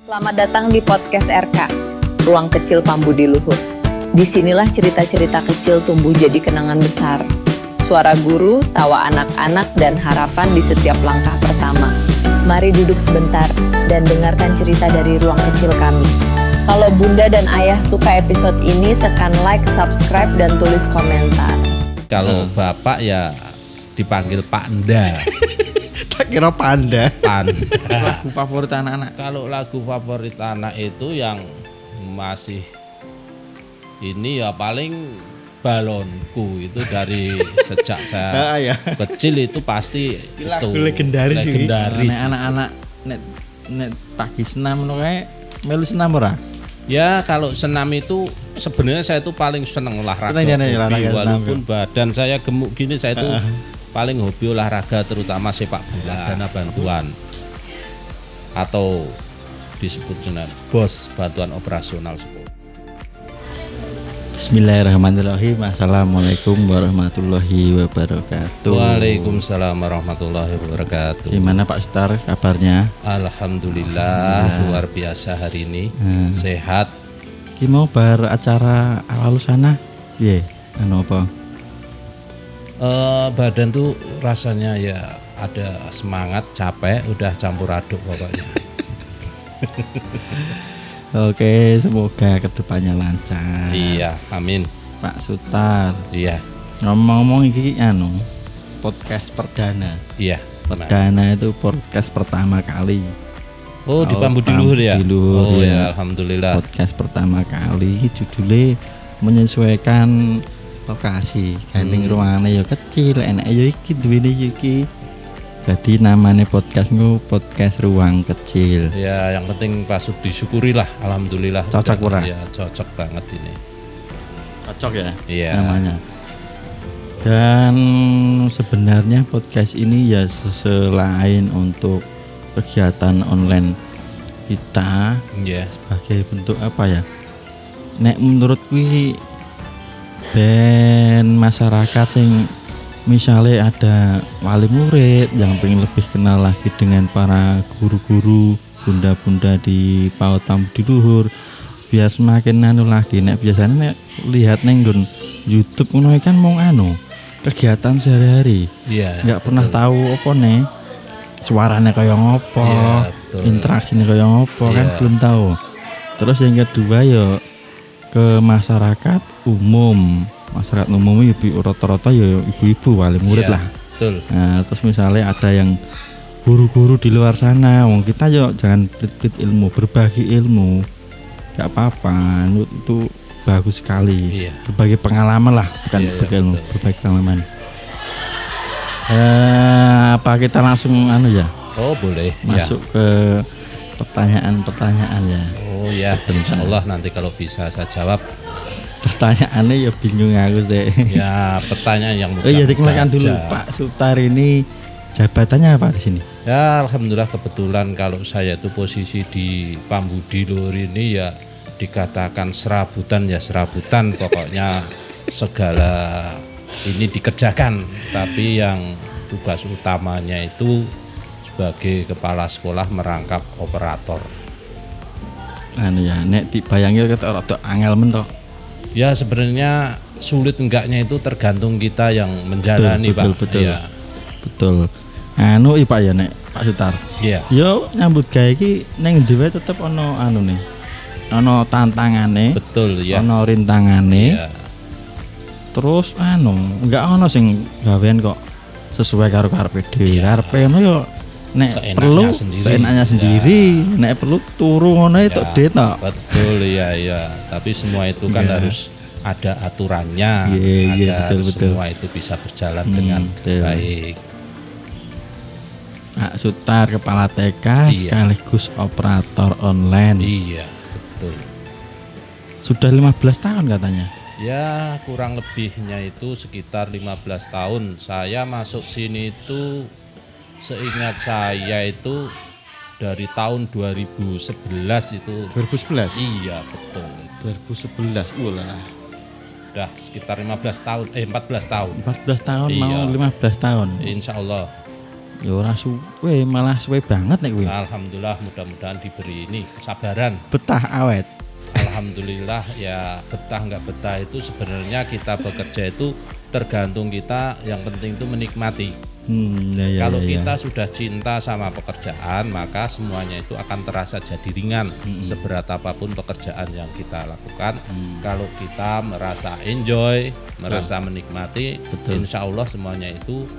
Selamat datang di podcast RK, Ruang Kecil Pambudi Luhur. Disinilah cerita-cerita kecil tumbuh jadi kenangan besar. Suara guru, tawa anak-anak, dan harapan di setiap langkah pertama. Mari duduk sebentar dan dengarkan cerita dari ruang kecil kami. Kalau bunda dan ayah suka episode ini, tekan like, subscribe, dan tulis komentar. Kalau bapak ya dipanggil Pak Nda. Tak kira panda. Lagu favorit anak-anak. Kalau lagu favorit anak itu yang masih ini ya paling balonku itu dari sejak saya Ya. kecil itu pasti Lagu itu legendaris sih. legendaris. Nek anak-anak nek pagi senam ngono kae melu senam ora? Ya kalau senam itu sebenarnya saya itu paling seneng olahraga. Kita jangan Hobi, olahraga senam, walaupun badan saya gemuk gini saya itu paling hobi olahraga terutama sepak bola, dana bantuan atau disebut dengan BOS, bantuan operasional sekolah. Bismillahirrahmanirrahim. Assalamualaikum warahmatullahi wabarakatuh. Waalaikumsalam warahmatullahi wabarakatuh. Gimana Pak Star kabarnya? Alhamdulillah luar biasa hari ini. Sehat. Ki mau bar acara awal sana? Piye? Anu apa? Badan tuh rasanya ya ada semangat, capek, udah campur aduk pokoknya. Oke, semoga kedepannya lancar. Iya, amin. Pak Sutar. Iya, Ngomong-ngomong iki anu podcast perdana. iya. Perdana itu podcast pertama kali. Oh, di Pambudi Luhur ya? Pambudi Luhur, Oh ya. ya, alhamdulillah. Podcast pertama kali judulnya menyesuaikan lokasi. Gandeng ruangannya ya kecil, enak ya iki duwene ya iki. Jadi namanya podcastku podcast ruang kecil. Ya, yang penting Pak disyukurilah, alhamdulillah. Cocok ora? Ya, cocok banget ini. Cocok ya Iya. namanya. Dan sebenarnya podcast ini ya selain untuk kegiatan online kita Iya. sebagai bentuk apa ya? Nek menurut kui ben masyarakat sing misalnya ada wali murid yang pengen lebih kenal lagi dengan para guru-guru, bunda-bunda di PAUD Pambudi Luhur, biar semakin anu lagi. Nek biasanya nek lihat neng gun YouTube ngono kan mau anu kegiatan sehari-hari, Iya. nggak pernah tahu apa nih suaranya kayak ngopo, Iya, betul. interaksinya kayak ngopo kan Iya. belum tahu. Terus yang kedua ya ke masyarakat umum. Masyarakat umum ibu rata-rata ya ibu-ibu wali murid Iya, lah. betul. Nah, terus misalnya ada yang guru-guru di luar sana, wong kita ya jangan pelit-pelit ilmu, berbagi ilmu. Gak apa-apa, itu bagus sekali. Iya. Berbagi pengalaman lah, bukan Iya, berbagi ilmu, betul. berbagi pengalaman. Apa kita langsung anu ya, Oh, boleh. masuk ke pertanyaan-pertanyaan ya. Oh ya, insya Allah nanti kalau bisa saya jawab. Pertanyaannya ya bingung aku sih. Ya, pertanyaan yang Oh iya, dikenalkan dulu aja. Pak Sutar ini jabatannya apa di sini? Ya, alhamdulillah kebetulan kalau saya itu posisi di Pambudi Luhur ini ya dikatakan serabutan ya serabutan, pokoknya segala ini dikerjakan, tapi yang tugas utamanya itu sebagai kepala sekolah merangkap operator. Anu ya, nek dibayangin kata rada angel men to. Ya sebenarnya sulit enggaknya itu tergantung kita yang menjalani, Betul, Pak. betul. Iya. Betul. Anu Pak ya nek Pak Sutar. Iya. Yo nyambut gawe iki ning ndi wae tetep ono anu nih. Ono tantangane, Betul ya. ono rintangane. Iya. Terus anu, enggak ono sing gawean kok sesuai karo karepe dhewe. Karepe ngono yo nek Seenaknya perlu sendiri. seenaknya sendiri, nek perlu turu ngono itu Ya, tok. betul ya ya. Tapi semua itu kan Iya. harus ada aturannya Iya, agar betul, betul. semua itu bisa berjalan dengan betul. baik. Pak Sutar kepala TK Iya. sekaligus operator online. Iya, betul. Sudah 15 tahun katanya. Ya kurang lebihnya itu sekitar 15 tahun. Saya masuk sini itu seingat saya itu dari tahun 2011 itu. 2011. Iya betul. 2011. Ulah. Udah sekitar 14 tahun. 14 tahun Iya. mau 15 tahun. Insya Allah. Ya ora suwe, malah suwe banget nek kuwi. Alhamdulillah, mudah-mudahan diberi ini kesabaran. Betah awet. Alhamdulillah, ya betah nggak betah itu sebenarnya kita bekerja itu tergantung kita, yang penting itu menikmati. Ya, Kalau ya. kita sudah cinta sama pekerjaan, maka semuanya itu akan terasa jadi ringan. Seberat apapun pekerjaan yang kita lakukan, kalau kita merasa enjoy, merasa menikmati, Betul. insya Allah semuanya itu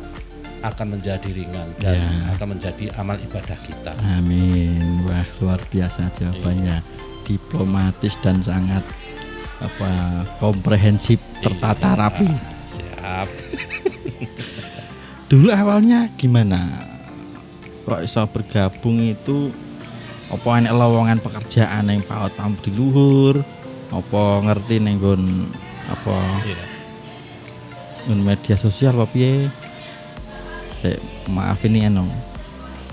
akan menjadi ringan dan Ya. akan menjadi amal ibadah kita. Amin. Wah, luar biasa jawabannya. Diplomatis dan sangat komprehensif, tertata rapi. Siap. Dulu awalnya gimana? Kok iso bergabung itu apa enek lowongan pekerjaan yang paut pambudi luhur? Apa ngerti ning nggon Iya. nggon media sosial apa piye? Maaf ini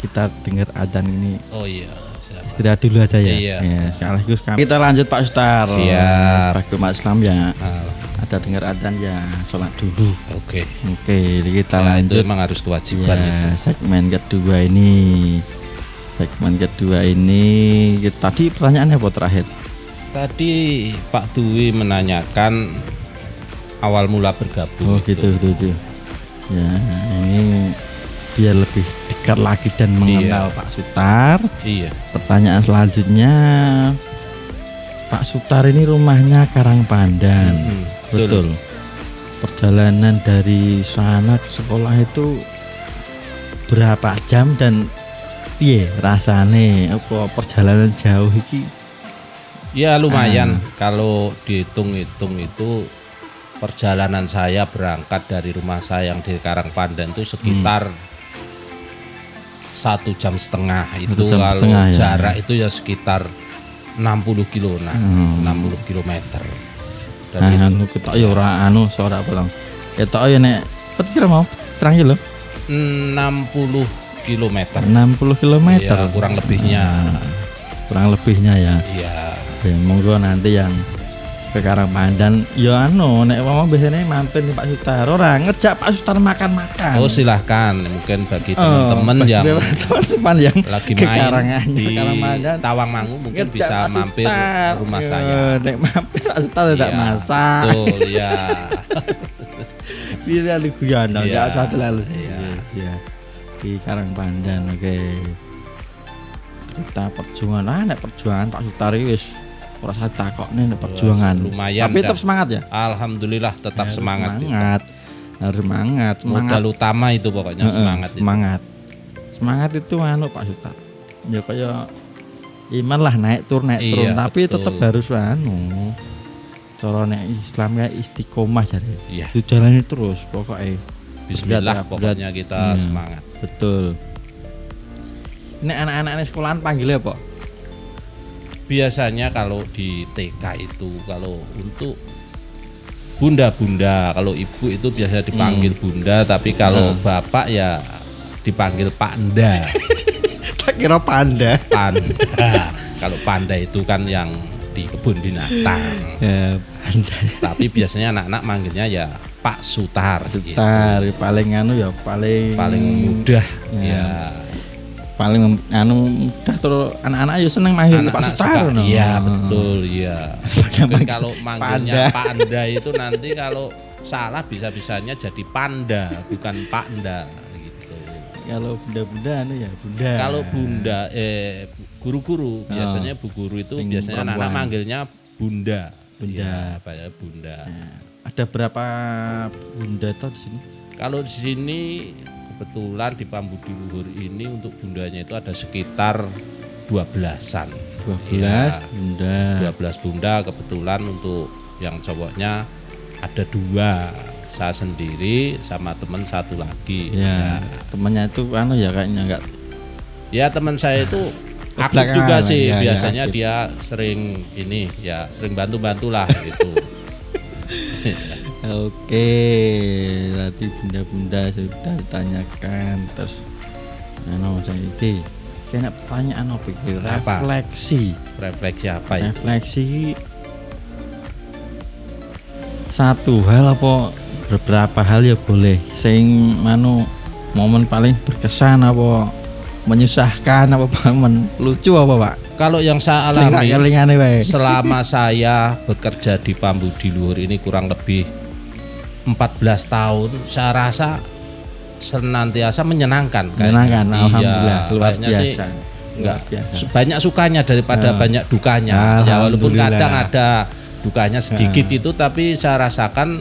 kita dengar adzan ini. Oh iya. Siap. Istirahat dulu aja ya. Iya. Sekaligus kita lanjut Pak Star. Siap. Bagi umat Islam ya. Ah, Ada dengar adzan ya, sholat dulu. Oke. Oke, kita Nah, itu lanjut. emang harus kewajiban itu. Ya, segmen kedua ini. Tadi pertanyaannya apa terakhir? Tadi Pak Dwi menanyakan awal mula bergabung. Oh gitu. Ya, ini biar lebih dekat lagi dan mengenal Pak Sutar. Iya. Pertanyaan selanjutnya, Pak Sutar ini rumahnya Karangpandan. Betul. Perjalanan dari sana ke sekolah itu berapa jam dan piye rasane apa perjalanan jauh iki? Ya lumayan kalau dihitung-hitung itu perjalanan saya berangkat dari rumah saya yang di Karangpandan itu sekitar 1,5 jam itu. 1,5 Kalau jam ya. jarak itu ya sekitar 60 kilo 60 kilometer. Dari Anu ketok ya ora ora apa tong. Ketok ya nek kira mau terang lho. 60 kilometer. 60 km. Ya, kurang lebihnya. Kurang lebihnya ya. Iya. Ya monggo nanti yang ke Karangpandan ya nek mau biasanya mampir nih Pak Sutar. Ora ngejak Pak Sutar makan-makan. Oh silahkan, mungkin bagi teman-teman yang teman-teman yang lagi ke main Karanganyar, di Karangpandan. Tawangmangu mungkin Ngejak bisa Pak mampir Sutar. rumah Ya, saya. Nek mampir Pak Sutar tidak Iya, masak. Betul, ya. Pilih lalu guyon dong, Iya, enggak usah terlalu. iya. Iya. Di Karangpandan, oke. Kita perjuangan, nek perjuangan Pak Sutar wis ora usah takokne nek perjuangan. lumayan Tapi tetap dah. semangat ya. Alhamdulillah tetap Harus semangat. Harus semangat. Modal utama itu pokoknya semangat itu. Semangat itu Pak Sutar. Ya kaya iman lah naik turun Iya, tapi betul. tetap harus cara nek Islam ya istiqomah jadi. Iya. Dijalani terus pokoknya. Bismillah Berat, pokoknya berat. kita Iya. semangat. Betul. Ini anak-anak sekolahan panggilnya apa? Biasanya kalau di TK itu kalau untuk bunda-bunda, kalau ibu itu biasanya dipanggil bunda, tapi kalau bapak ya dipanggil Panda. Tak kira panda. Panda. Kalau panda itu kan yang di kebun binatang. Ya, pandai. Tapi biasanya anak-anak manggilnya ya Pak Sutar. Sutar paling Paling mudah. Ya. Ya. Paling mudah terus anak-anak ya seneng manggil Pak Anak-anak Sutar. suka. Iya betul ya. Mungkin manggil kalau manggilnya panda itu nanti kalau salah bisa-bisanya jadi panda bukan Panda gitu. Kalau bunda-bunda ya bunda. Kalau bunda guru-guru biasanya bu guru itu Yang biasanya anak-anak perempuan. manggilnya bunda. Bunda. Ya, apa bunda. Ada berapa bunda tuh di sini? Kalau di sini kebetulan di Pambudi Luhur ini untuk bundanya itu ada sekitar 12-an. 12 Iya. bunda. 12 bunda, kebetulan untuk yang cowoknya ada 2. Saya sendiri sama teman 1 lagi. Ya, temannya itu kayaknya enggak. Ya teman saya itu aktif Belakangan, juga sih. ya, Biasanya aktif. dia sering sering bantu-bantu lah gitu. Oke, tadi bunda-bunda sudah ditanyakan terus saya kena pertanyaan apa iki? Apa? Refleksi apa ya? Refleksi satu hal apa beberapa hal ya boleh sing momen paling berkesan apa menyusahkan apa momen lucu apa Pak? Kalau yang saya Sing tak alami kelingane wae. selama saya bekerja di Pambudi Luhur ini kurang lebih 14 tahun, saya rasa senantiasa menyenangkan. Menyenangkan, Kayaknya. alhamdulillah, Iya, luar kayaknya sih biasa. enggak Luar biasa. banyak sukanya daripada banyak dukanya. Ya walaupun Alhamdulillah. kadang ada dukanya sedikit itu, tapi saya rasakan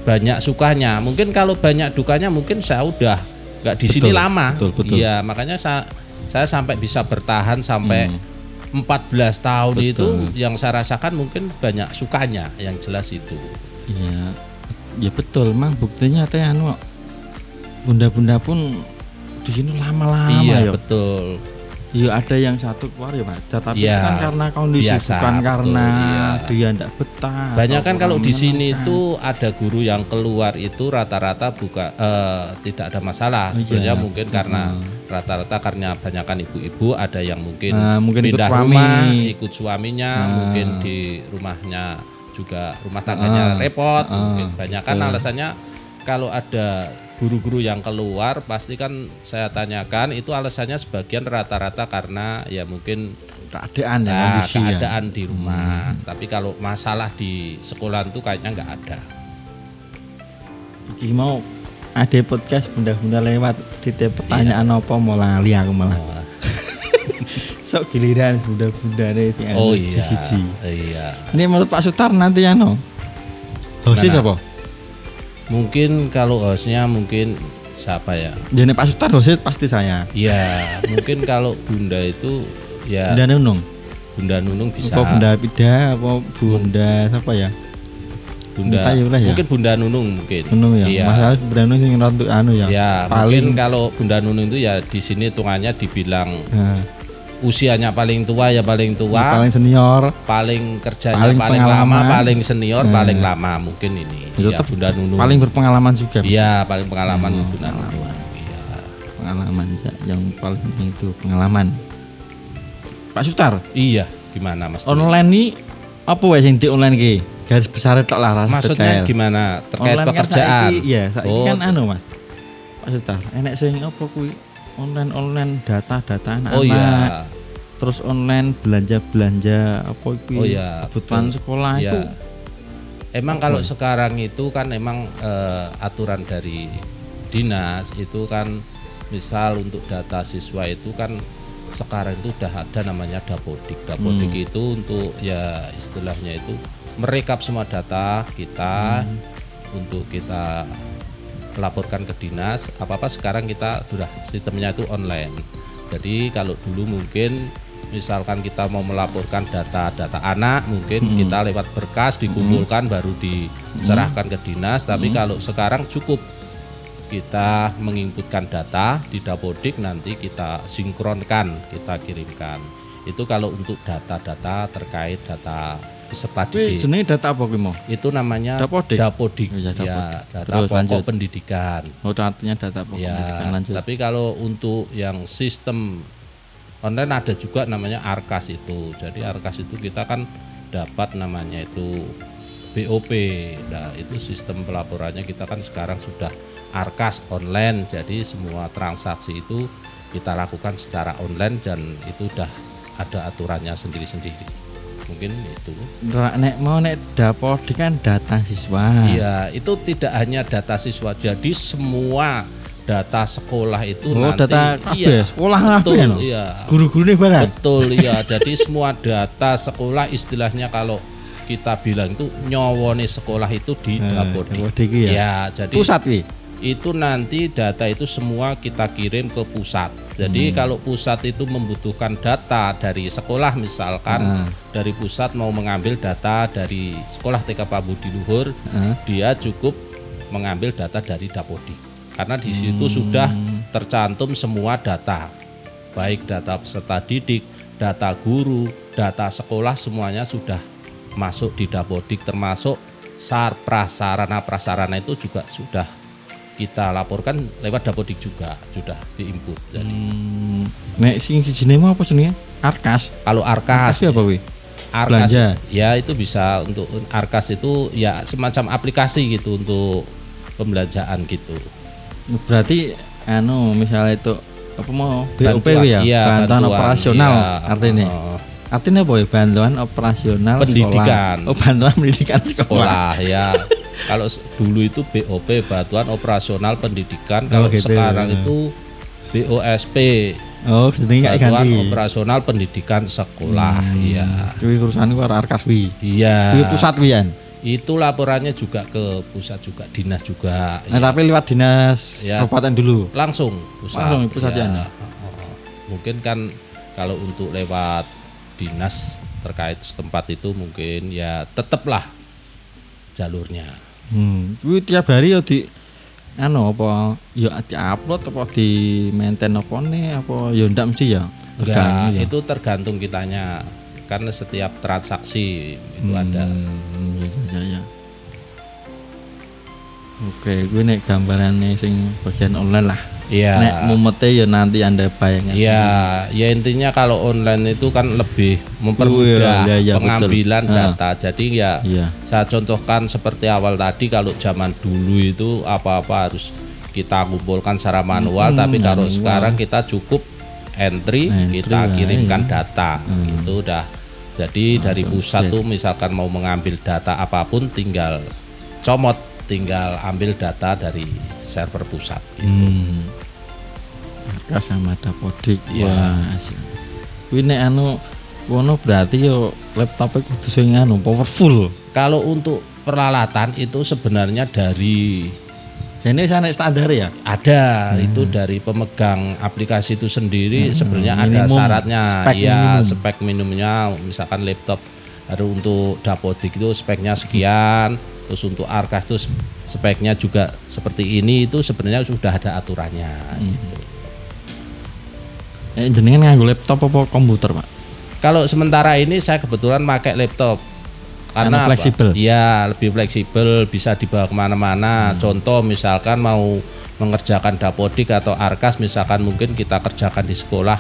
banyak sukanya. Mungkin kalau banyak dukanya mungkin saya udah nggak di sini Betul, lama. betul. Iya, makanya saya sampai bisa bertahan sampai 14 tahun Betul. itu yang saya rasakan mungkin banyak sukanya, yang jelas itu. Iya. Ya betul, Mang buktinya teh anu bunda-bunda pun di sini lama-lama Iya, ya. betul. Iya ada yang satu keluar ya Pak, tapi Iya, kan karena kondisi biasa, bukan betul, karena iya. dia ndak betah. Banyak atau kan kalau kurang di sini menyenangkan. itu ada guru yang keluar itu rata-rata tidak ada masalah. Iya. Sebenarnya mungkin karena rata-rata karena banyakan ibu-ibu, ada yang mungkin, Mungkin ikut pindah suami. rumah, ikut suaminya, mungkin di rumahnya juga rumah tangganya repot. Mungkin banyakan alasannya kalau ada guru-guru yang keluar pasti kan saya tanyakan itu alasannya sebagian rata-rata karena ya mungkin keadaan ya kondisi ya. keadaan di rumah. Tapi kalau masalah di sekolah itu kayaknya nggak ada. Iki mau ada podcast bunda-bunda lewat titip pertanyaan apa mau lali aku malah. Sok giliran bunda-bunda deh yang Oh iya. siji. Iya. Ini menurut Pak Sutar nanti anu. Hosis Gimana? apa? Mungkin kalau hostnya mungkin siapa ya? Jadi Pak Sutar hosis pasti saya. Ya mungkin kalau bunda itu ya Bunda Nunung. Bunda Nunung bisa. Apa Bunda Pida apa Bunda siapa ya? Bunda. Entah ya lah ya. Mungkin Bunda Nunung mungkin. Nunung ya. Iya. Masalah Bunda Nunung sing rontok anu ya. Ya paling mungkin kalau Bunda Nunung itu ya di sini hitungannya dibilang nah, usianya paling tua ya paling tua. paling senior. Paling kerjanya Paling paling lama, pengalaman. paling senior, paling lama mungkin ini. Ya, Ya, tetap Bunda Nunung. Paling berpengalaman juga. Iya, paling pengalaman Bunda Nunung. Iya. Pengalaman ya, yang paling penting itu pengalaman. Pak Sutar, Iya, gimana Mas? Dwi? online nih apa wae sing di online ki? Garis besar tok lah. Maksudnya gimana? Terkait online pekerjaan. Kan saiki, iya, saiki Oh, kan anu Mas. Pak Sutar, enek sing apa kuwi? Online data anak-anak. Oh iya. Terus online belanja apa kuwi? Oh iya, Kebutuhan betul. sekolah Iya. itu. Emang kalau sekarang itu kan emang aturan dari dinas itu kan misal untuk data siswa itu kan sekarang itu udah ada namanya Dapodik. Dapodik itu untuk ya istilahnya itu merekap semua data kita untuk kita laporkan ke dinas. Apa-apa sekarang kita sudah sistemnya itu online. Jadi kalau dulu mungkin misalkan kita mau melaporkan data anak mungkin kita lewat berkas dikumpulkan baru diserahkan ke dinas, tapi kalau sekarang cukup kita menginputkan data di Dapodik, nanti kita sinkronkan, kita kirimkan. Itu kalau untuk data-data terkait data peserta Kuwi didik. jenenge data apa kuwi mau? Itu namanya Dapodik? Dapodik. Oh iya, Dapodik. Ya, data Terus pokok lanjut. pendidikan. Oh, artinya data pokok pendidikan, Ya, lanjut. tapi kalau untuk yang sistem online ada juga namanya Arkas itu. Jadi Arkas itu kita kan dapat namanya itu BOP. Nah, itu sistem pelaporannya kita kan sekarang sudah Arkas online. Jadi semua transaksi itu kita lakukan secara online dan itu udah ada aturannya sendiri-sendiri. Mungkin itu. Nek Dapodik kan data siswa. Iya, itu tidak hanya data siswa. Jadi semua data sekolah itu Oh, nanti data kabeh, sekolah betul, kabeh, no? iya. Guru-guru nih barang. Betul, iya. Jadi semua data sekolah istilahnya kalau kita bilang itu nyowone sekolah itu di Dapodik. Dapodik ya. Ya, jadi Pusat wi. itu nanti data itu semua kita kirim ke pusat. Jadi kalau pusat itu membutuhkan data dari sekolah misalkan dari pusat mau mengambil data dari sekolah TK Pambudi Luhur, dia cukup mengambil data dari Dapodik. Karena di situ sudah tercantum semua data. Baik data peserta didik, data guru, data sekolah semuanya sudah masuk di Dapodik, termasuk prasarana itu juga sudah kita laporkan lewat Dapodik juga sudah diinput. Jadi Nek sing jenenge mau apa jenenge? Arkas. kalau Arkas, Arkas apa wi? Arkas Belanja. ya itu bisa untuk Arkas itu ya semacam aplikasi gitu untuk pembelanjaan gitu. Berarti misalnya itu apa mau BOP Bantuan, ya, iya, bantuan bantuan, operasional iya. artinya. Artinya apa ya? Bantuan operasional Pendidikan. sekolah. Oh, bantuan pendidikan sekolah. Sekolah ya. Kalau dulu itu BOP, bantuan operasional pendidikan. Kalau gitu. sekarang itu BOSP, Oh, jadi nggak bantuan ganti. operasional pendidikan sekolah. Iya. Kuwi urusan ku arek Arkas wi. Iya. Kuwi pusat wi kan. Itu laporannya juga ke pusat juga, dinas juga. Nah, tapi lewat dinas Ya. kabupaten dulu. Langsung pusat. Langsung pusat ya. Mungkin kan kalau untuk lewat dinas terkait setempat itu mungkin ya tetaplah jalurnya. Kuwi tiap hari yo di apa yo di-upload apa di maintain apa nih apa yo ndak mesti ya. Enggak, ya. itu tergantung kitanya. Karena setiap transaksi itu ada. Ya. Oke, gue nek gambarannya sing bagian online lah. Iya. Nek mumete ya nanti Anda bayangkan. Iya, ya intinya kalau online itu kan lebih mempermudah Iya, pengambilan betul. data. Jadi ya Iya. saya contohkan seperti awal tadi, kalau zaman dulu itu apa-apa harus kita kumpulkan secara manual, tapi kalau manual. sekarang kita cukup entry kita ya, kirimkan iya. data. Itu udah. Jadi dari pusat tuh misalkan mau mengambil data apapun tinggal comot, tinggal ambil data dari server pusat gitu. Arkas sama Dapodik. Iya. Wah, asyik. Kuwi nek wono berarti yo laptopnya kudu sing powerful. Kalau untuk peralatan itu sebenarnya dari Jadi sana standar ya. ada itu dari pemegang aplikasi itu sendiri sebenarnya ada minimum, syaratnya. spek Ya minimum. spek minimumnya misalkan laptop harus untuk Dapodik itu speknya sekian, terus untuk Arkas itu speknya juga seperti ini, itu sebenarnya sudah ada aturannya. Gitu. Jenengan nganggo laptop apa komputer, Pak? Kalau sementara ini saya kebetulan pakai laptop. Karena Karena fleksibel. Iya, lebih fleksibel, bisa dibawa kemana-mana. Contoh misalkan mau mengerjakan Dapodik atau Arkas, misalkan mungkin kita kerjakan di sekolah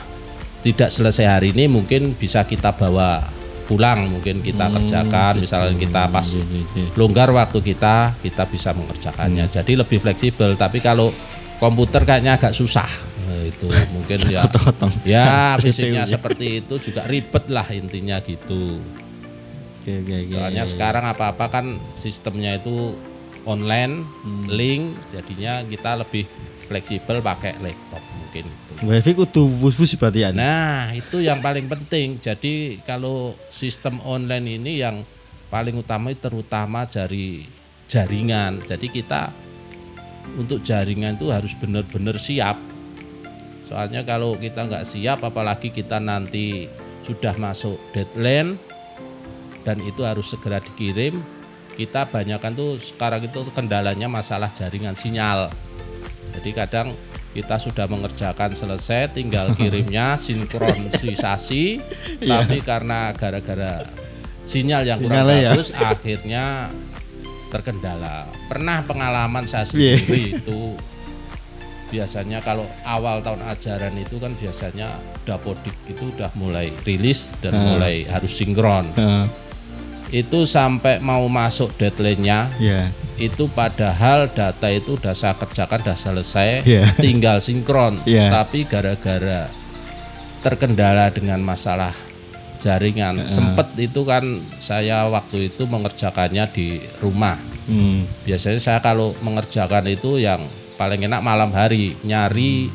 tidak selesai hari ini, mungkin bisa kita bawa pulang, mungkin kita kerjakan. Misalkan kita pas longgar waktu kita bisa mengerjakannya. Jadi lebih fleksibel. Tapi kalau komputer kayaknya agak susah. Nah, itu mungkin ya. Potong-potong. Ya, CPU fisiknya ya. seperti itu juga ribet lah intinya gitu. Oke. Soalnya sekarang apa-apa kan sistemnya itu online, link, jadinya kita lebih fleksibel pakai laptop mungkin itu. Wifi kudu bus-bus berarti ya. Nah, itu yang paling penting. Jadi kalau sistem online ini yang paling utama terutama dari jaringan. Jadi kita untuk jaringan itu harus benar-benar siap. Soalnya kalau kita nggak siap, apalagi kita nanti sudah masuk deadline dan itu harus segera dikirim, kita banyakkan tuh sekarang itu kendalanya masalah jaringan sinyal. Jadi kadang kita sudah mengerjakan selesai, tinggal kirimnya sinkronisasi, tapi karena gara-gara sinyal yang kurang Sinyalnya ya. bagus, akhirnya terkendala. Pernah pengalaman saya sendiri itu. Biasanya kalau awal tahun ajaran itu kan biasanya Dapodik itu udah mulai rilis dan mulai harus sinkron. Itu sampai mau masuk deadline-nya, itu padahal data itu udah saya kerjakan, udah selesai, tinggal sinkron. Tapi gara-gara terkendala dengan masalah jaringan, sempet itu kan saya waktu itu mengerjakannya di rumah. Biasanya saya kalau mengerjakan itu yang paling enak malam hari, nyari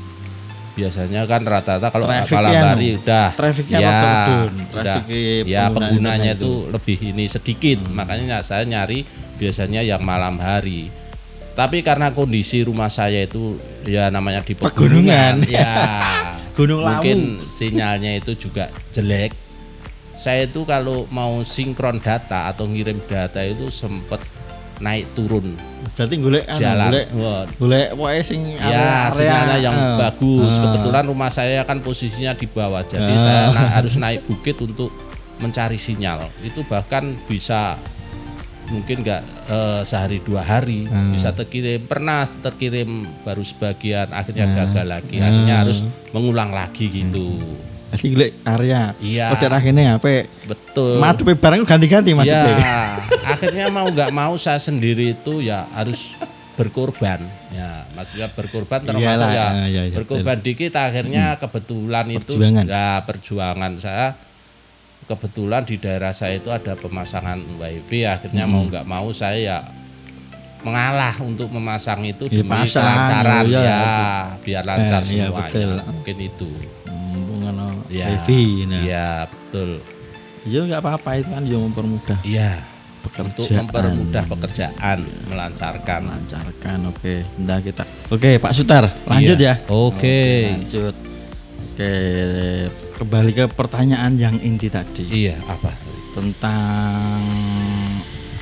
biasanya kan rata-rata kalau malam hari udah trafficnya udah ya penggunanya itu lebih ini sedikit, makanya saya nyari biasanya yang malam hari. Tapi karena kondisi rumah saya itu ya namanya di pegunungan, ya Gunung mungkin sinyalnya itu juga jelek. Saya itu kalau mau sinkron data atau ngirim data itu sempet naik turun. Berarti golek jalan. Golek pokoke sing ya sinyalnya yang bagus. Kebetulan rumah saya kan posisinya di bawah, jadi saya harus naik bukit untuk mencari sinyal. Itu bahkan bisa mungkin nggak sehari 2 hari bisa terkirim. Pernah terkirim baru sebagian, akhirnya gagal lagi. Akhirnya harus mengulang lagi gitu. Lagi golek area. Iya. Oh daerah kene ape. Betul. Madepe barang ganti-ganti madepe. Ya, akhirnya mau nggak mau saya sendiri itu ya harus berkorban. Ya, maksudnya berkorban termasuk Iyalah, ya, iya, berkorban dikit akhirnya kebetulan itu Perjuangan. ya perjuangan saya kebetulan di daerah saya itu ada pemasangan WiFi akhirnya mau nggak mau saya ya mengalah untuk memasang itu demi Dipasang, kelancaran iya. ya biar lancar Iya, semuanya betul. mungkin itu Ngono ya wifi. Nah. iya betul Ya nggak apa-apa itu kan yang mempermudah iya untuk pekerjaan. mempermudah pekerjaan melancarkan Lancarkan. Oke, nah kita. Oke, Pak Sutar, lanjut Iya. ya. Oke. Lanjut. Oke, kembali ke pertanyaan yang inti tadi Iya apa tentang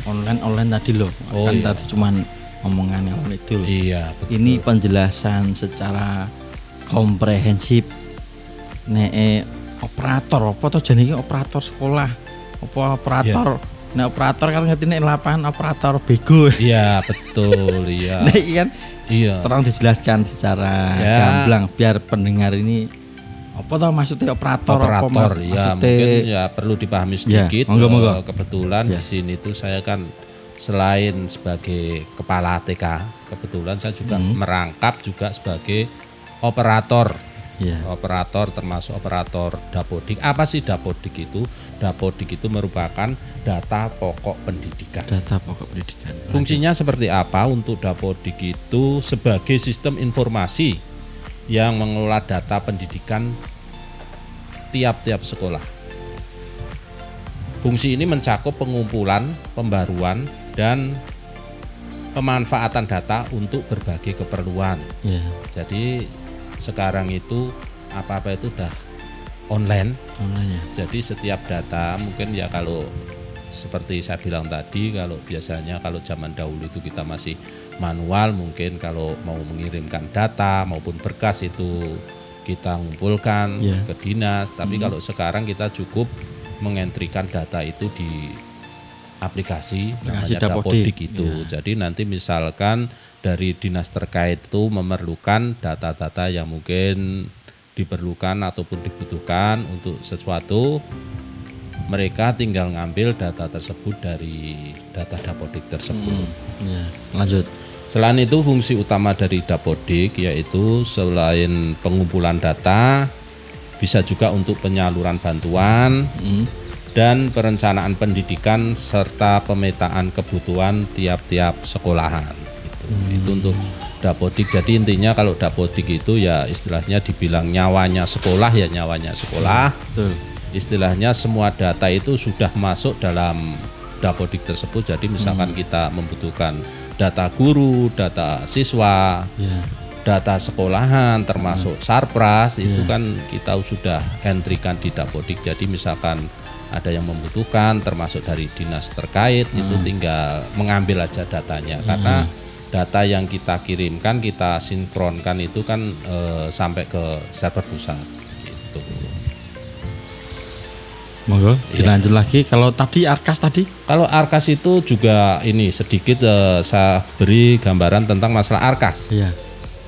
online tadi loh. Oh, Kan iya. tadi cuman omongan yang itu loh. iya betul. Ini penjelasan secara komprehensif operator apa tuh jenenge operator sekolah apa operator operator kan ngerti lapangan operator bego. Iya betul iya Nah ini kan iya tolong dijelaskan secara Ya. gamblang biar pendengar ini apa tau maksudnya operator operator apa ya maksudnya mungkin ya perlu dipahami Ya, sedikit. monggo. Kebetulan Ya. di sini tuh saya kan selain sebagai kepala TK kebetulan saya juga merangkap juga sebagai operator. ya Operator termasuk operator Dapodik. Apa sih Dapodik itu? Dapodik itu merupakan data pokok pendidikan. data pokok pendidikan. Fungsinya seperti apa untuk Dapodik itu sebagai sistem informasi yang mengelola data pendidikan tiap-tiap sekolah. Fungsi ini mencakup pengumpulan, pembaruan, dan pemanfaatan data untuk berbagai keperluan. Ya, Jadi sekarang itu apa-apa itu udah online. online ya. Jadi setiap data mungkin ya kalau seperti saya bilang tadi kalau biasanya kalau zaman dahulu itu kita masih manual mungkin kalau mau mengirimkan data maupun berkas itu kita ngumpulkan Ya. ke dinas. Tapi kalau sekarang kita cukup mengentrikan data itu di aplikasi namanya Dapodik. Dapodik itu. Jadi nanti misalkan dari dinas terkait itu memerlukan data-data yang mungkin diperlukan ataupun dibutuhkan untuk sesuatu, mereka tinggal ngambil data tersebut dari data Dapodik tersebut. Ya, lanjut. Selain itu fungsi utama dari Dapodik yaitu selain pengumpulan data bisa juga untuk penyaluran bantuan dan perencanaan pendidikan serta pemetaan kebutuhan tiap-tiap sekolahan. Itu untuk Dapodik. Jadi intinya kalau Dapodik itu ya istilahnya dibilang nyawanya sekolah ya nyawanya sekolah. Betul. Istilahnya semua data itu sudah masuk dalam Dapodik tersebut. Jadi misalkan kita membutuhkan data guru, data siswa, Ya. data sekolahan termasuk sarpras itu kan kita sudah entrikan di Dapodik. Jadi misalkan ada yang membutuhkan termasuk dari dinas terkait itu tinggal mengambil aja datanya karena data yang kita kirimkan kita sinkronkan itu kan sampai ke server pusat gitu. Monggo dilanjut lagi. Kalau tadi Arkas tadi Kalau Arkas itu juga ini sedikit saya beri gambaran tentang masalah Arkas. ya.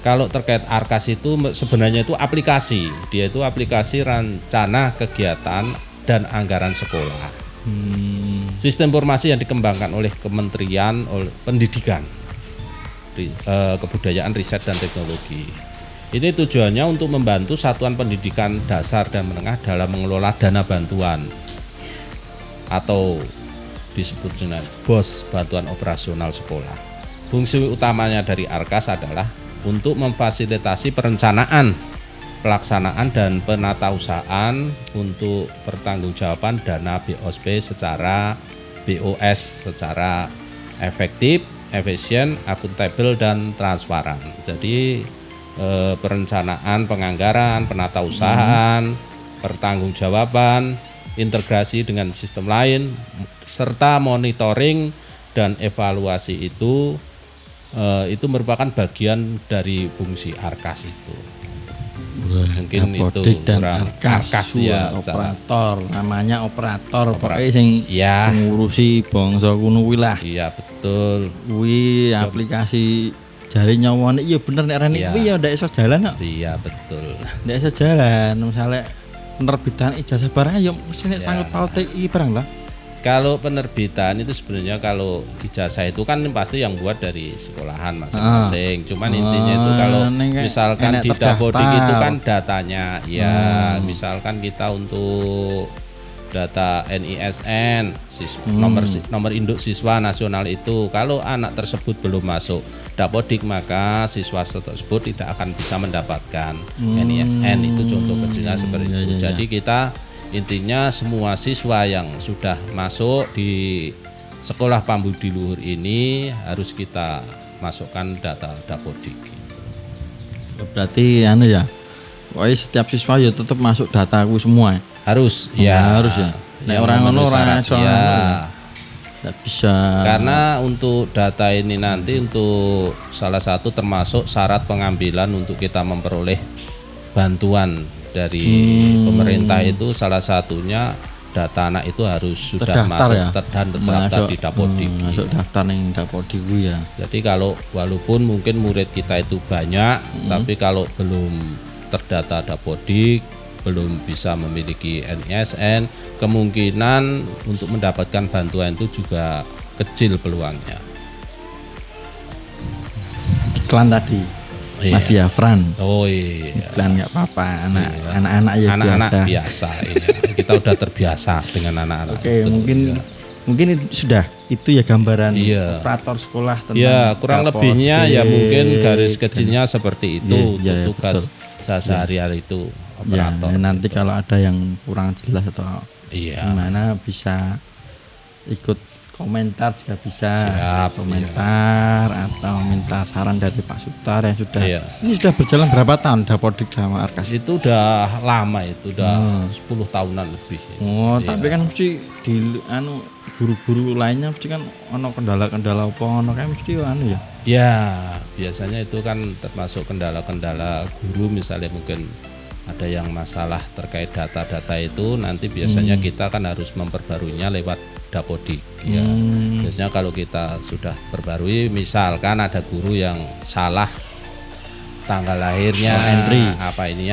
Kalau terkait Arkas itu sebenarnya itu aplikasi. Dia itu aplikasi rencana kegiatan dan anggaran sekolah. Sistem informasi yang dikembangkan oleh Kementerian Pendidikan, Kebudayaan, Riset dan Teknologi. Ini tujuannya untuk membantu satuan pendidikan dasar dan menengah dalam mengelola dana bantuan atau disebut dengan BOS, bantuan operasional sekolah. Fungsi utamanya dari Arkas adalah untuk memfasilitasi perencanaan, pelaksanaan dan penatausahaan untuk pertanggungjawaban dana BOSP secara efektif, efisien, akuntabel dan transparan. Jadi perencanaan penganggaran, penatausahaan, pertanggungjawaban, integrasi dengan sistem lain serta monitoring dan evaluasi itu merupakan bagian dari fungsi Arkas itu. Mungkin Dapodik itu dan kurang Arkas ya operator, namanya operator Opera- pokoknya sing Ya. ngurusi bangsa kuno kuwi lah. Iya betul. Kuwi aplikasi jari nyawane iya bener nek rene Iya. kuwi ya ndak iso jalan kok. Iya betul. Ndak iso jalan misalnya penerbitan ijazah barang ya mesti nek Ya. sangkut paut iki barang lah. Kalau penerbitan itu sebenarnya kalau ijazah itu kan pasti yang buat dari sekolahan masing-masing. Cuman intinya itu kalau misalkan di Dapodik itu kan datanya, ya misalkan kita untuk data NISN, nomor induk siswa nasional itu, kalau anak tersebut belum masuk Dapodik maka siswa tersebut tidak akan bisa mendapatkan NISN. Itu contoh kecilnya seperti itu. Jadi kita intinya semua siswa yang sudah masuk di sekolah Pambudi Luhur ini harus kita masukkan data Dapodik. Berarti anu ya, pokoknya setiap siswa ya tetap masuk data aku semua. Harus harus ya. Nek orang ngono ora iso. Enggak bisa. Karena untuk data ini nanti untuk salah satu termasuk syarat pengambilan untuk kita memperoleh bantuan dari pemerintah itu salah satunya data anak itu harus sudah terdaftar masuk ya? dan terdaftar di Dapodik. Masuk daftar ning Dapodik ya. Jadi kalau walaupun mungkin murid kita itu banyak, tapi kalau belum terdata Dapodik, belum bisa memiliki NISN, kemungkinan untuk mendapatkan bantuan itu juga kecil peluangnya. Iklan tadi. Iya. Masih ya Fran. Oh iya. Iklan nggak apa-apa, anak-anak ya anak-anak biasa. biasa. Iya. Kita udah terbiasa dengan anak-anak. Oke, itu, mungkin itu sudah itu ya gambaran operator sekolah tentang. Ya, kurang Dapodik. lebihnya ya mungkin garis kecilnya seperti itu untuk tugas sehari-hari itu operator. Ya, nanti kalau ada yang kurang jelas atau gimana bisa ikut komentar juga bisa. Siap, komentar atau minta saran dari Pak Sutar yang sudah ini sudah berjalan berapa tahun Dapodik sama Arkas? Itu udah lama, itu udah 10 tahunan lebih. Tapi kan mesti di guru-guru lainnya mesti kan ono kendala-kendala apa ono kan mesti anu ya. Ya, biasanya itu kan termasuk kendala-kendala guru, misalnya mungkin ada yang masalah terkait data-data itu, nanti biasanya kita kan harus memperbaruinya lewat Dapodik. Ya. Biasanya kalau kita sudah perbarui, misalkan ada guru yang salah tanggal lahirnya,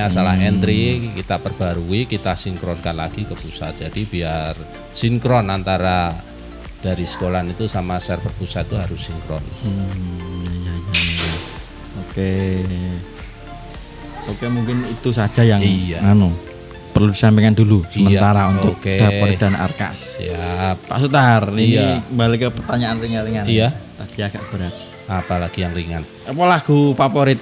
salah entry, kita perbarui, kita sinkronkan lagi ke pusat. Jadi biar sinkron antara dari sekolah itu sama server pusat itu harus sinkron. Oke, mungkin itu saja yang perlu disampaikan dulu sementara untuk Dapodik dan Arkas. Siap. Pak Sutar, ini kembali ke pertanyaan ringan-ringan. Iya. Tadi agak berat. Apalagi yang ringan? Apa lagu favorit?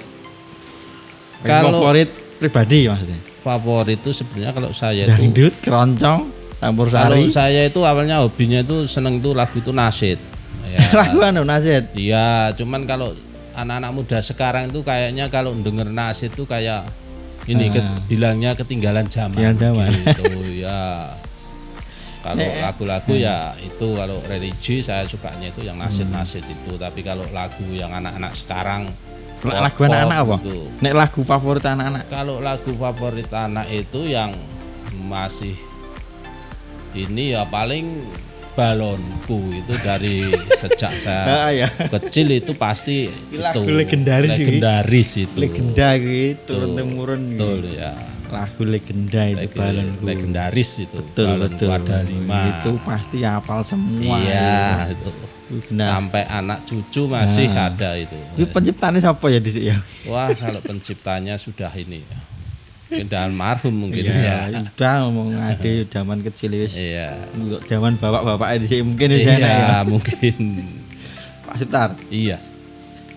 Kalau favorit pribadi maksudnya. Favorit itu sebenarnya kalau saya itu dangdut, keroncong, campursari. Kalau saya itu awalnya hobinya itu seneng itu lagu itu nasyid. Ya. Lagu nasyid. Iya, cuman kalau anak-anak muda sekarang itu kayaknya kalau denger nasyid itu kayak ini bilangnya ketinggalan zaman. Gitu ya. Kalau lagu-lagu ya itu, kalau religi saya sukanya itu yang nasyid itu. Tapi kalau lagu yang anak-anak sekarang, lagu anak-anak apa? Gitu. Nek lagu favorit anak-anak. Kalau lagu favorit anak itu yang masih ini ya paling balonku itu dari sejak saya kecil itu pasti lagu itu legendaris itu. Legenda gitu turun temurun. Betul ya. Lagu legenda itu balonku. Legendaris itu. Betul. Ada 5. Itu pasti hafal semua. Iya, itu. Sampai anak cucu masih ada itu. Itu penciptanya siapa ya di sini ya? Wah, kalau penciptanya sudah ini ya. Mungkin almarhum mungkin udah ngomong ade zaman kecil wis. Iya. Zaman bapak-bapak di sini mungkin wis enak ya. Mungkin. Pak Sutar. Iya.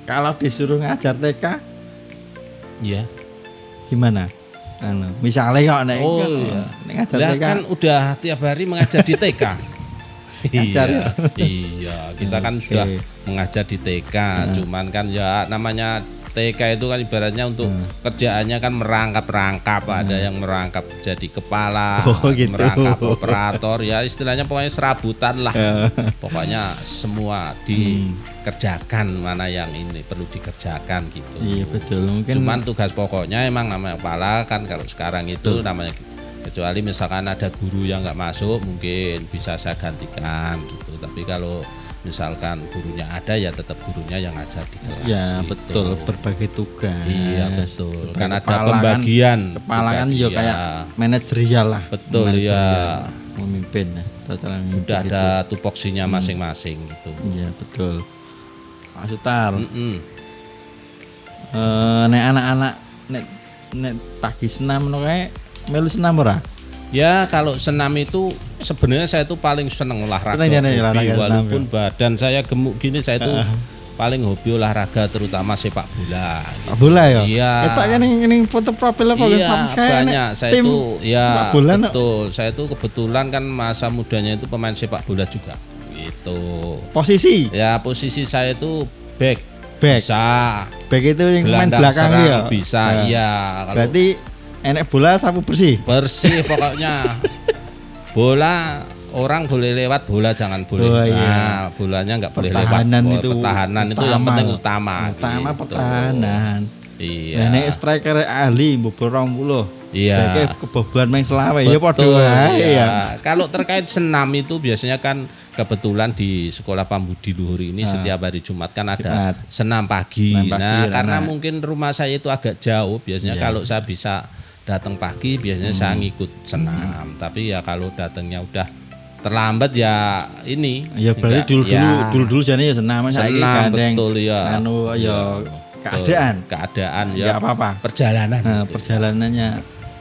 Kalau disuruh ngajar TK? Iya. Gimana? Misalnya kok nek ngajar TK kan udah tiap hari mengajar di TK. Iya, kita kan sudah mengajar di TK, cuman kan ya namanya TK itu kan ibaratnya untuk kerjaannya kan merangkap-rangkap, ada yang merangkap jadi kepala, merangkap operator, ya istilahnya pokoknya serabutan lah. Pokoknya semua dikerjakan, mana yang ini perlu dikerjakan gitu. Iya betul. Mungkin cuman tugas pokoknya emang namanya kepala kan kalau sekarang itu namanya, kecuali misalkan ada guru yang nggak masuk mungkin bisa saya gantikan gitu. Tapi kalau misalkan gurunya ada ya tetap gurunya yang ngajar di kelas. Ya gitu. betul, berbagi tugas. Iya betul. Kan ada pembagian. Kepala kan juga kayak manajerial lah. Betul ya. memimpin ya. Cara memimpin Udah itu. ada tupoksinya masing-masing gitu. Iya betul. Pak Sutar. Mm-mm. Nek anak-anak nek pagi senam ngono kae melu senam ora? Ya kalau senam itu sebenarnya saya tuh paling seneng olahraga. Seneng ya, Hobi, olahraga senam, walaupun badan saya gemuk gini saya tuh paling hobi olahraga terutama sepak bola. Gitu. Bola ya? Iya. Kita kan ning foto profil apa Iya status kae banyak. Saya tim tuh ya sepak bola, no? betul. Saya tuh kebetulan kan masa mudanya itu pemain sepak bola juga. Gitu. posisi Ya posisi saya itu back. Back. Bisa. back itu yang main Gelandang belakang serang ya. bisa. Nah, Iya. Kalau Berarti enek bola sapu bersih. bersih pokoknya. Bola orang boleh lewat, bola jangan boleh. Oh, iya. Nah, bolanya nggak boleh lewat. Pertahanan Oh, itu pertahanan itu yang penting utama. Utama gitu. pertahanan. Iya. Nek striker ahli mbobol 20. Iya. Kayak kebobolan main selawe ya padha Betul, wae iya. ya. Kalau terkait senam itu biasanya kan kebetulan di Sekolah Pambudi Luhur ini setiap hari Jumat kan ada Jumat. senam pagi. Senam pagi, Nah, karena anak. mungkin rumah saya itu agak jauh, biasanya Iya. kalau saya bisa datang pagi biasanya saya ngikut senam. Tapi ya kalau datangnya udah terlambat ya ini. Ya berarti enggak, dulu jane ya senam saiki senam gandeng. betul ya. Anu ya Betul. keadaan. Keadaan Enggak ya. apa-apa. Perjalanan. Nah, gitu. perjalanannya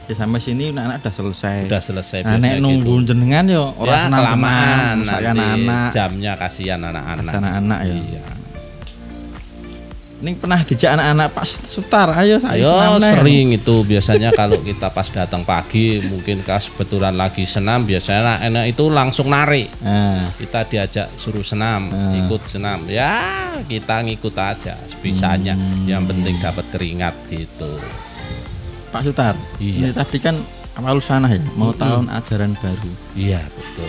ya sampai sini anak-anak udah selesai. Udah selesai Nah, nek biasanya nunggu gitu. jenengan yo ora Ya senam kelamaan nanti anak-anak. jamnya kasihan anak-anak. Anak-anak ya. Iya. Ning pernah dijak anak-anak Pak Sutar, ayo saya Ayo senam neh. sering itu biasanya kalau kita pas datang pagi mungkin kas kebetulan lagi senam biasanya anak itu langsung narik. Nah, Kita diajak suruh senam, ikut senam. Ya, kita ngikut aja sebisanya. Yang penting dapat keringat gitu. Pak Sutar, Iya. ini tadi kan awal sana ya, mau tahun ajaran baru. Iya, betul.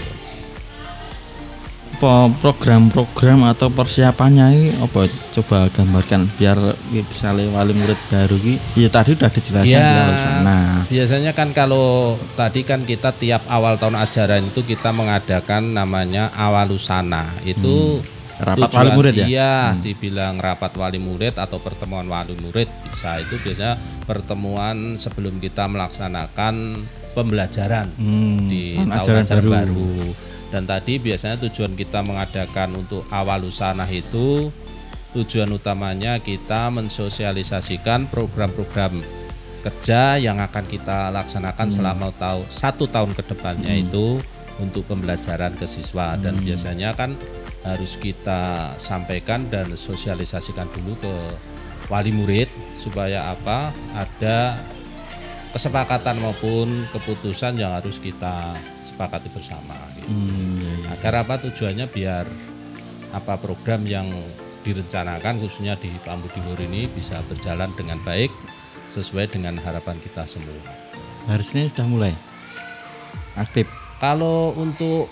Apa program-program atau persiapannya ini apa coba gambarkan biar bisa wali murid baru ini. Ya tadi udah dijelaskan Ya, di awal sana. biasanya kan kalau tadi kan kita tiap awal tahun ajaran itu kita mengadakan namanya awalusana. Itu Rapat tujuan- wali murid ya? Iya, dibilang rapat wali murid atau pertemuan wali murid bisa. Itu biasanya pertemuan sebelum kita melaksanakan pembelajaran di tahun ajaran baru. Dan tadi biasanya tujuan kita mengadakan untuk awalusana itu tujuan utamanya kita mensosialisasikan program-program kerja yang akan kita laksanakan selama satu tahun ke depannya itu untuk pembelajaran ke siswa. Dan biasanya kan harus kita sampaikan dan sosialisasikan dulu ke wali murid supaya apa, ada kesepakatan maupun keputusan yang harus kita sepakati bersama gitu. Agar apa tujuannya biar apa program yang direncanakan khususnya di Pambudi Luhur ini bisa berjalan dengan baik sesuai dengan harapan kita semua. Hari Senin sudah mulai aktif. Kalau untuk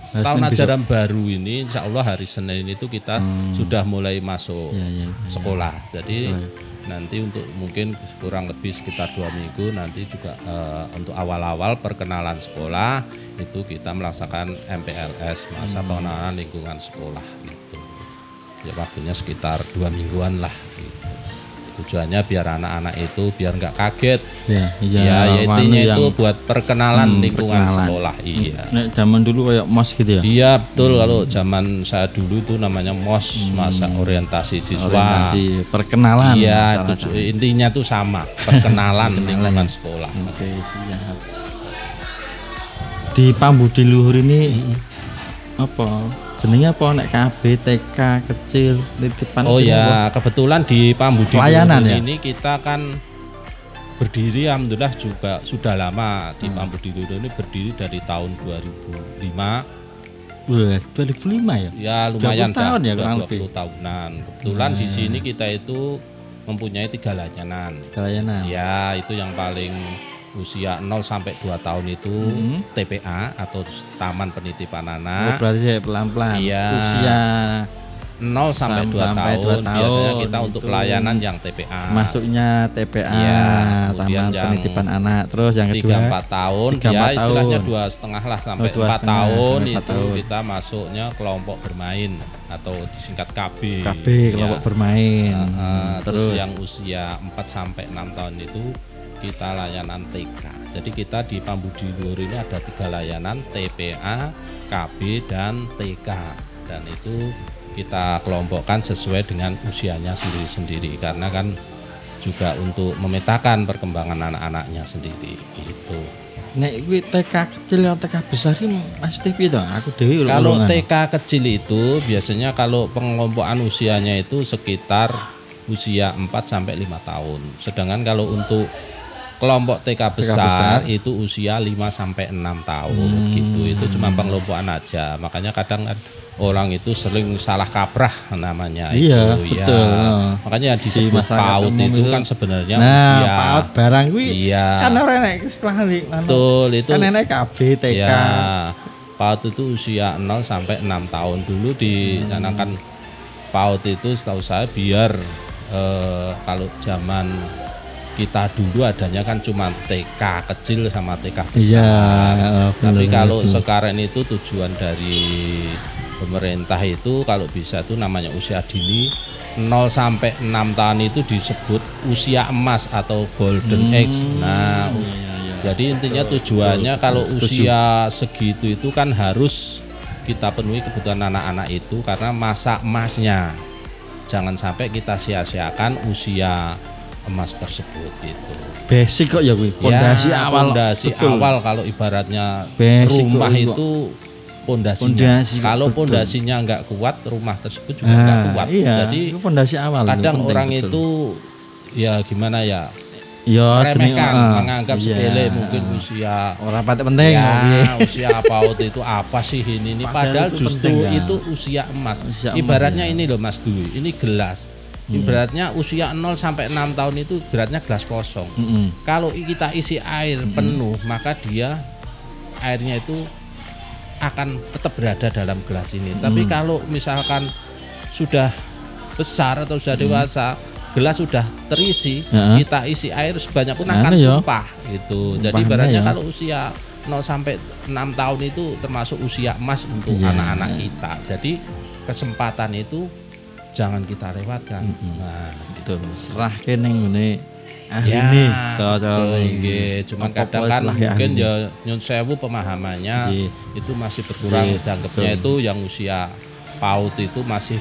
Hari tahun Senin ajaran baru ini insya Allah hari Senin itu kita sudah mulai masuk Ya. sekolah. Jadi nanti untuk mungkin kurang lebih sekitar 2 minggu nanti juga untuk awal-awal perkenalan sekolah itu kita melaksanakan MPLS masa pengenalan lingkungan sekolah gitu. Ya waktunya sekitar 2 mingguan lah gitu. Tujuannya biar anak-anak itu biar nggak kaget. Ya, Ya, intinya yang itu buat perkenalan lingkungan perkenalan. sekolah. Iya. Nek zaman dulu kayak mos gitu ya. Iya betul, kalau zaman saya dulu itu namanya MOS, masa orientasi siswa. Orientasi perkenalan. Iya, salah satu. intinya tuh sama, perkenalan lingkungan sekolah. Oke, siap. Di Pambudi Luhur ini apa? Jenenge apa nek KB, TK, kecil, titipan Oh kecil apa? ya, kebetulan di Pambudi Pelayanan Luhur ya? ini kita kan berdiri alhamdulillah juga sudah lama di Pambudi Luhur ini berdiri dari tahun 2005. Wah, 2005 ya? Ya lumayan 20 tahun ya, udah kurang 20 lebih. tahunan. Kebetulan di sini kita itu mempunyai 3 layanan. Pelayanan. Ya, itu yang paling usia 0 sampai 2 tahun itu TPA atau Taman Penitipan Oh, Anak. berarti saya pelan-pelan. Iya. Usia 0 sampai 2 sampai tahun. 2 tahun. Biasanya kita untuk Itu pelayanan yang TPA. Masuknya TPA, Iya, kemudian taman yang penitipan anak. Terus yang kedua 3-4 tahun, 3-4 ya istilahnya tahun. 2,5 lah sampai 4 2,5 tahun sampai 4 itu tahun. kita masuknya kelompok bermain atau disingkat KB. KB Ya. kelompok bermain. Terus yang usia 4 sampai 6 tahun itu kita layanan TK. Jadi kita di Pambudi Luhur ini ada 3 layanan, TPA, KB dan TK. Dan itu kita kelompokkan sesuai dengan usianya sendiri-sendiri karena kan juga untuk memetakan perkembangan anak-anaknya sendiri itu. Nek kuwi TK kecil atau TK besar iki Mas TV to? Aku dhewe Kalau TK kecil itu biasanya kalau pengelompokan usianya itu sekitar usia 4 sampai 5 tahun. Sedangkan kalau untuk kelompok TK besar itu usia 5 sampai 6 tahun gitu. Itu cuma pengelompokan aja. Makanya kadang kan orang itu sering salah kaprah namanya Iya, itu betul. ya. Makanya disebut masyarakat PAUD umum itu itu. kan sebenarnya Nah, usia. PAUD barang kuwi Iya. kan ora enek sekolah Betul itu. kan enek KB, TK. Ya, PAUD itu usia 0 sampai 6 tahun. Dulu dicanangkan PAUD itu setahu saya biar kalau zaman kita dulu adanya kan cuma TK kecil sama TK besar. Iya, Tapi bener, kalau betul. sekarang itu tujuan dari pemerintah itu kalau bisa itu namanya usia dini 0 sampai 6 tahun itu disebut usia emas atau golden age. Nah, jadi intinya tujuannya kalau usia segitu itu kan harus kita penuhi kebutuhan anak-anak itu karena masa emasnya. Jangan sampai kita sia-siakan usia emas tersebut itu. Basic kok ya kuwi, pondasi Ya, awal. pondasi Betul. awal kalau ibaratnya Basic rumah kok, itu pondasinya. Pondasi, Kalau betul. pondasinya nggak kuat, rumah tersebut juga nggak kuat. Iya, Jadi itu pondasi awal. kadang penting, orang betul. itu ya gimana ya, ya meremehkan, jeneng, menganggap iya. sepele mungkin usia. Orang patek penting. Ya, piye. usia PAUD itu apa sih ini? Padahal Padahal itu justru penting, ya. itu usia emas. Usia emas, Ibaratnya ya. ini loh Mas Dwi, ini gelas. Ibaratnya usia 0 sampai 6 tahun itu beratnya gelas kosong. Kalau kita isi air penuh, maka dia airnya itu akan tetap berada dalam gelas ini. Tapi kalau misalkan sudah besar atau sudah dewasa, gelas sudah terisi, Ya. kita isi air sebanyak pun Anu akan ya. tumpah gitu. Jadi Tumpahnya ibaratnya ya. kalau usia 0 sampai 6 tahun itu termasuk usia emas untuk Iya. anak-anak kita. Jadi kesempatan itu jangan kita lewatkan. Nah, Betul. Serahke ning ngene ya, ahline betul, nggih. Cuman Apa-apa kadang kan serahke mungkin ahline. ya nyun sewu pemahamannya Nggih. itu masih berkurang. Nggih, Dianggapnya betul. itu yang usia PAUD itu masih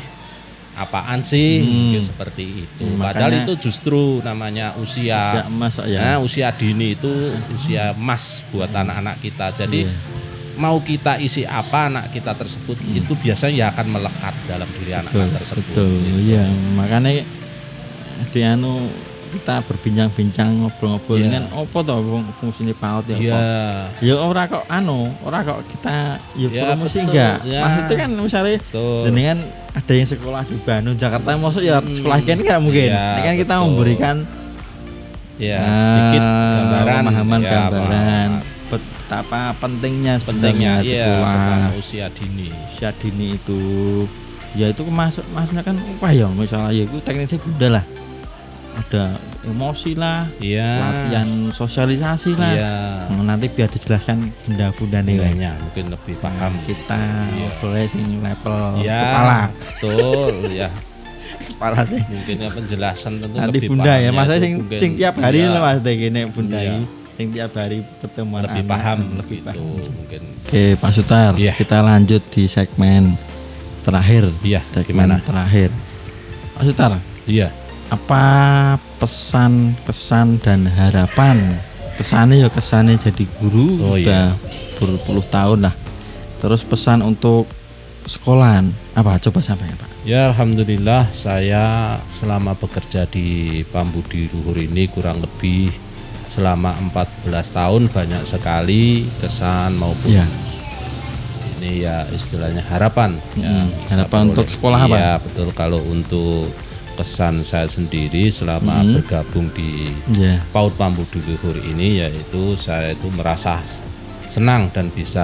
apaan sih mungkin seperti itu. Padahal Makanya itu justru namanya usia usia. emas ya. Nah, usia dini itu usia emas buat anak-anak kita. Jadi Iya. mau kita isi apa anak kita tersebut itu biasanya ya akan melekat dalam diri anak-anak tersebut. Betul. gitu. Iya, makanya di anu kita berbincang-bincang ngobrol-ngobrol Iya. dengan opo to fungsine PAUD ya Iya. apa? Ya ora kok ora kok kita ya Ya, promosi betul, enggak. ya. Maksudnya kan misalnya Betul. dengan ada yang sekolah di Bandung, Jakarta, maksud ya sekolah kan nggak mungkin. Iya, Ini kan kita betul. memberikan Ya, sedikit gambaran pemahaman ya, gambaran betapa pentingnya pentingnya sebenarnya iya, sekolah perkara usia dini. usia dini itu. Ya itu maksudnya kan apa ya misalnya ya itu teknisnya bunda lah. Ada emosi lah, Iya. latihan sosialisasi lah. Iya. Nanti biar dijelaskan bunda-bunda nih. Nilainya mungkin lebih paham. Kita Iya. ngobrolnya sing level Ya, kepala. betul ya. Kepala sih. Mungkin ya penjelasan tentu Nanti lebih bunda ya, pahamnya masa itu sing mungkin, sing tiap hari iya, lah Mas Teh gini bunda Iya. ini. Sing tiap hari pertemuan lebih anak. paham lebih gitu paham. mungkin. Oke, Pak Sutar, Iya. kita lanjut di segmen terakhir. Iya, Segmen gimana? terakhir. Pak Sutar, Iya. apa pesan, kesan dan harapan? Kesannya jadi guru Oh, udah berpuluh tahun lah. Terus pesan untuk sekolahan apa? Coba sampaikan Pak. Ya alhamdulillah saya selama bekerja di Pambudi Luhur ini kurang lebih selama 14 tahun banyak sekali kesan maupun Iya. ini ya istilahnya harapan ya, Harapan saya untuk peroleh. sekolah apa? Iya betul. Kalau untuk kesan saya sendiri selama bergabung di Iya. PAUD Pambudi Luhur ini yaitu saya itu merasa senang dan bisa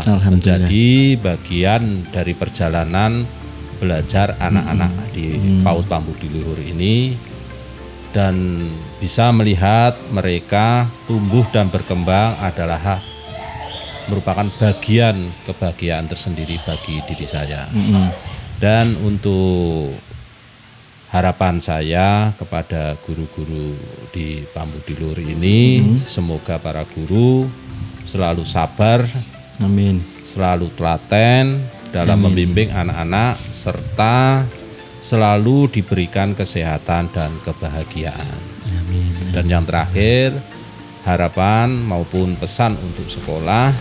Alhamdulillah. menjadi bagian dari perjalanan belajar anak-anak di PAUD Pambu di Luhur ini, dan bisa melihat mereka tumbuh dan berkembang adalah merupakan bagian kebahagiaan tersendiri bagi diri saya. Dan untuk harapan saya kepada guru-guru di Pambu di Luhur ini, semoga para guru selalu sabar, Amin. selalu telaten dalam membimbing anak-anak, serta selalu diberikan kesehatan dan kebahagiaan. Amin. Dan yang terakhir, harapan maupun pesan untuk sekolah,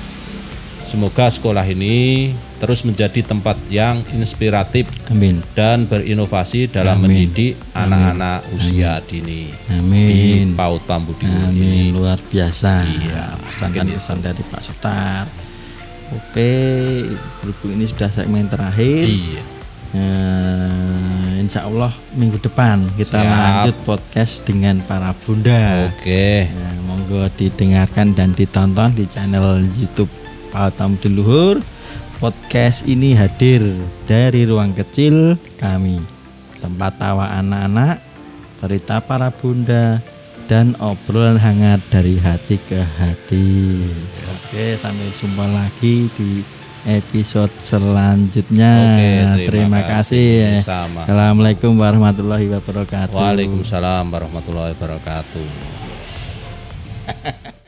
semoga sekolah ini terus menjadi tempat yang inspiratif Amin. dan berinovasi dalam Amin. mendidik anak-anak usia dini di Amin. PAUD Pambu di Luhur Amin, ini. luar biasa. Iya, Pesan dari Pak Sutar. Oke, guru ini sudah segmen terakhir. Iya. Insya Allah minggu depan kita Siap. lanjut podcast dengan para bunda. Oke. Nah, monggo didengarkan dan ditonton di channel YouTube PAUD Pambu di Luhur. Podcast ini hadir dari ruang kecil kami, tempat tawa anak-anak, cerita para bunda, dan obrolan hangat dari hati ke hati. Oke, sampai jumpa lagi di episode selanjutnya. Oke, terima kasih. Sama. Assalamualaikum warahmatullahi wabarakatuh. Waalaikumsalam warahmatullahi wabarakatuh.